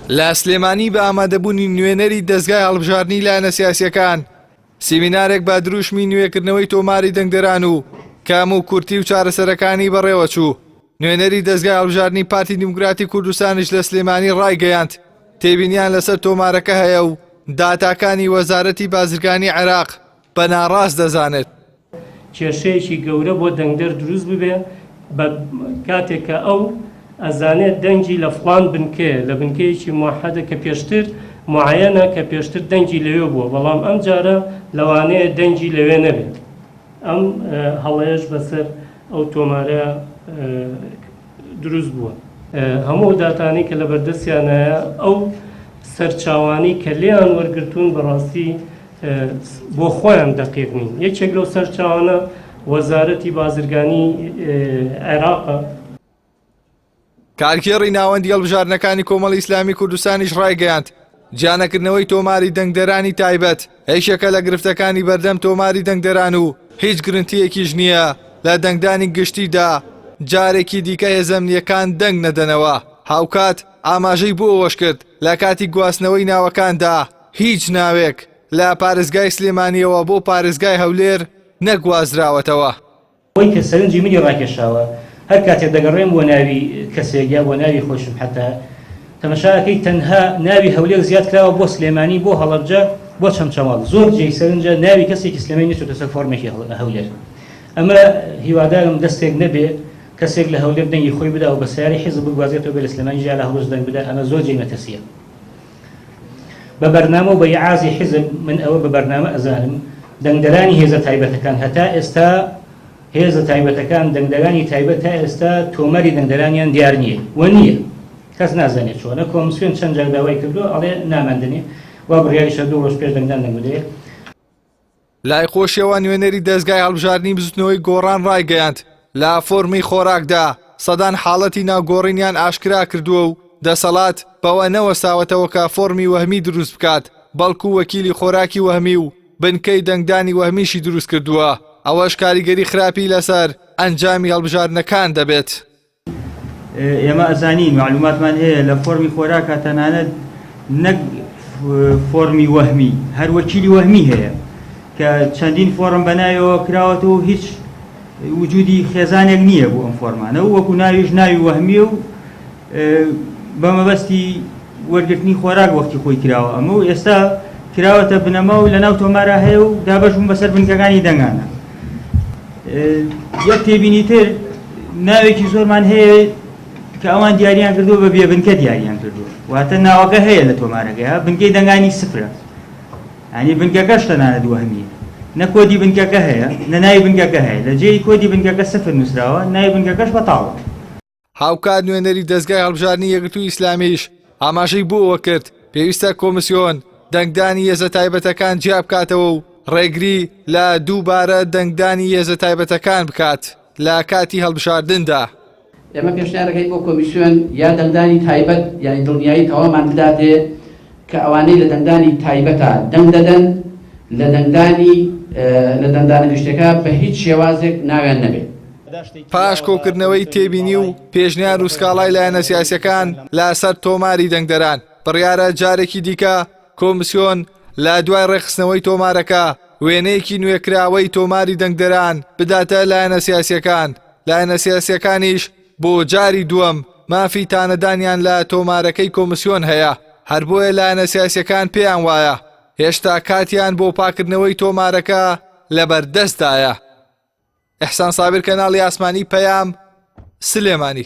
لە سلێمانی بە ئامادەبوونی نوێنەری دەستگای هەڵبژاردننی لایەنە سیاسیەکان سیمینارێک بە دروشمی نوێکردنەوەی تۆماری دەنگدەران و کام و کورتی و چارەسەرەکانی بەڕێوە چوو. نوێنەری دەستگای هەڵبژاردننی پارتی دیموکراتی کوردستانیش لە سلێمانی ڕایگەیاند تێبینیان لەسەر تۆمارەکە هەیە و داتاکانی وەزارەتی بازرگانی عێراق بە ناڕاست دەزانێت. کێشەیەکی گەورە بۆ دەنگدەر دروست ببێ بە کاتێک کە ئەو ئەزانێت دەنگی لە فڵان بنکێ لە بنکەیەکی موحەدە کە پێشتر معەنە کە پێشتر دەنگی لەوێ بووە، بەڵام ئەم جارە لەوانەیە دەنگی لەوێ نەبێت. ئەم هەڵەیەش بەسەر ئەو تۆمارە دروست بووە. هەموو داتانی کە لە بەردەستیانایە ئەو سەرچاوانی کە لێیان وەرگرتوون بەڕاستی بۆ خۆیان دەقیق نین. یەکێک لەو سەرچاوانە وەزارەتی بازرگانی عێراقە. کارکێڕی ناوەندی هەڵبژاردنەکانی کۆمەڵی ئیسلامی کوردستانیش ڕایگەیاند جیانەکردنەوەی تۆماری دەنگدەرانی تایبەت هیچێکە لە گرفتەکانی بەردەم تۆماری دەنگدەران و هیچ گرنتیەکیش نییە لە دەنگدانی گشتیدا جارێکی دیکە هێزەمنیەکان دەنگ نەدەنەوە. هاوکات ئاماژەی بۆ ئەوەش کرد لە کاتی گواستنەوەی ناوەکاندا هیچ ناوێک لە پارێزگای سلێمانیەوە بۆ پارێزگای هەولێر نەگوازراوەتەوە. ئەوەی کە سەرنجی منی ڕاکێشاوە هەر کاتێک دەگەڕێم بۆ ناوی کەسێک یا بۆ ناوی خۆشم حتا تەمەشاکەی تەنها ناوی هەولێر زیاد کراوە بۆ سلێمانی بۆ هەڵەبجە بۆ چەمچەماڵ زۆر جێی سەرنجە ناوی کەسێکی سلێمانی نەچۆتە سەر فۆرمێکی هەولێر. ئەمە هیوادارم دەستێک نەبێ کەسێک لە هەولێر دەنگی خۆی بدا و بە سیاری حیزب بگوازێتەوە بێ لە سلێمانی جا لە هەڵۆز دەنگ بدا. ئەمە زۆر جێی مەترسیە. بە بەرنامە و بە یعازی حیزب من ئەوە بە بەرنامە ئەزانم دەنگدەرانی هێزە تایبەتەکان هەتا ئێستا هێزە تایبەتەکان دەنگدەرانی تایبەت تا ئێستا تۆمەری دەنگدەرانیان دیار نییە و نییە، کەس نازانێت چۆنە. کۆمسیۆن چەند جار داوای کردو ئەڵێ ناماندنێ وا بڕیاریشە 2 ڕۆژ پێش دەنگدان دەنگ بدەیە. لای خۆشیەوە نوێنەری دەستگای هەڵبژاردننی بزوتنەوەی گۆڕان ڕایگەیاند لە فۆرمی خۆراکدا سەدان حاڵەتی ناوگۆڕینیان ئاشکرا کردووە و دەسەڵات بەوە نەوەساوەتەوە کە فۆرمی وەهمی دروست بکات، بەڵکو وەکیلی خۆراکی وەهمی و بنکەی دەنگدانی وەهمیشی دروست کردووە. ئەوەش کاریگەری خراپی لەسەر ئەنجامی هەڵبژاردنەکان دەبێت. ئێمە ئەزانین معلوماتمان هەیە لە فۆرمی خۆراکە تەنانەت نەک فۆرمی وەهمی هەر وەکیلی وەهمی هەیە کە چەندین فۆرم بەنایەوە کراوەتە و هیچ وجودی خێزانێک نییە بۆ ئەم فۆرمانە و وەکو ناویش ناوی وەهمی و بە مەبەستی وەرگرتنی خۆراک وەختی خۆی کراوە. ئەمە و ئێستا کراوەتە بنەمە و لە ناو تۆمارە هەیە و دابەشبوون بەسەر بنکەکانی دەنگانە. یەک تێبینی تر ناوێکی زۆرمان هەیە کە ئەوان دیاریان کردووە بە بێبنکە دیاریان کردووە، واتە ناوەکە هەیە لە تۆمارەکەیە بنکەی دەنگانی سفرە، ینی بنکەکەش تەنانەت وەهمیە، نە کۆدی بنکەکە هەیە نە ناوی بنکەکە هەیە، لە جێی کۆدی بنکەکە سفر نووسراوە، ناوی بنکەکەش بەتاڵە. هاوکات نوێنەری دەستگای هەڵبژاردننی یەکگرتووی ئیسلامیش ئاماژەی بۆ ئەوە کرد پێویستە کۆمسیۆن دەنگدانی هێزە تایبەتەکان جیا بکاتەوە و ڕێگری لە دووبارە دەنگدانی هێزە تایبەتەکان بکات لە کاتی هەڵبژاردندا. ئێمە پێشنیارەکەی بۆ کۆمیسیۆن یا دەنگدانی تایبەت یانی دڵنیایی تەوامان بداتێ کە ئەوانەی لە دەنگدانی تایبەتە دەنگ دەدەن لە دەنگدانی گشتەکە بە هیچ شێوازێک ناویان نەبێت. پاش کۆکردنەوەی تێبینی و پێشنیار و سکاڵای لایەنە سیاسیەکان لەسەر تۆماری دەنگدەران بڕیارە جارێکی دیکە کۆمسیۆن لە دوای ڕێخستنەوەی تۆمارەکە وێنەیەکی نوێکراوەی تۆماری دەنگدەران بداتە لایەنە سیاسیەکان. لایەنە سیاسیەکانیش بۆ جاری دووەم مافی تانەدانیان لە تۆمارەکەی کۆمسیۆن هەیە، هەر بۆیە لایەنە سیاسیەکان پێیان وایە هێشتا کاتیان بۆ پاکردنەوەی تۆمارەکە لەبەردەستدایە. ئەحسان سابر، کەناڵی ئاسمانی پەیام، سلێمانی.